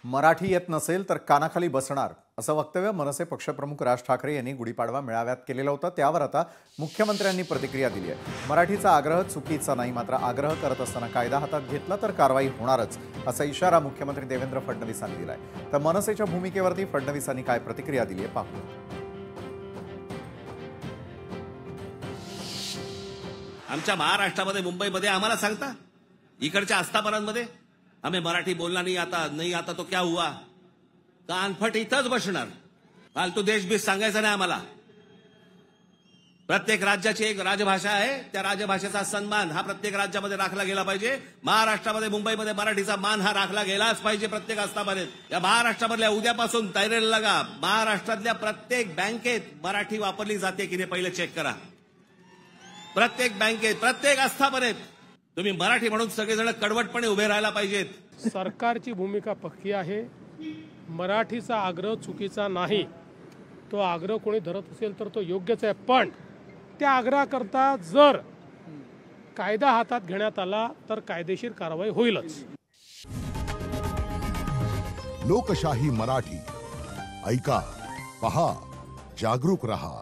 मराठी येत नसेल तर कानाखाली बसणार असं वक्तव्य मनसे पक्षप्रमुख राज ठाकरे यांनी गुढीपाडवा मेळाव्यात केलेलं होतं। त्यावर आता मुख्यमंत्र्यांनी प्रतिक्रिया दिली आहे। मराठीचा आग्रह चुकीचा नाही, मात्र आग्रह करत असताना कायदा हातात घेतला तर कारवाई होणारच असा इशारा मुख्यमंत्री देवेंद्र फडणवीसांनी दिलाय। तर मनसेच्या भूमिकेवरती फडणवीसांनी काय प्रतिक्रिया दिली आहे पाहूया। आमच्या महाराष्ट्रामध्ये मुंबईमध्ये आम्हाला सांगता इकडच्या आस्थापनांमध्ये हमें मराठी बोलना नहीं आता तो क्या हुआ, कानफट इथंच बसणार। फालतू देशबीज सांगायचं नाही आम्हाला। प्रत्येक राज्याची एक राजभाषा आहे, त्या राजभाषेचा सन्मान हा प्रत्येक राज्यामध्ये राखला गेला पाहिजे। महाराष्ट्रामध्ये मुंबईमध्ये मराठीचा मान हा राखला गेलाच पाहिजे प्रत्येक आस्थापनेत। या महाराष्ट्रामधल्या उद्यापासून तयारीला लागा। महाराष्ट्रातल्या प्रत्येक बँकेत मराठी वापरली जाते की नाही पहिले चेक करा। प्रत्येक बँकेत, प्रत्येक आस्थापनेत तुम्ही मराठी म्हणून सगळेजण कडवटपणे उभे राहायला पाहिजेत। सरकारची भूमिका पक्की आहे। मराठीचा आग्रह चुकीचा नाही, तो आग्रह कोणी धरत असेल तर तो योग्यच आहे, पण त्या आग्रहाकरता जर कायदा हातात घेण्यात आला तर कायदेशीर कारवाई होईलच। लोकशाही मराठी ऐका, पहा, जागरूक रहा।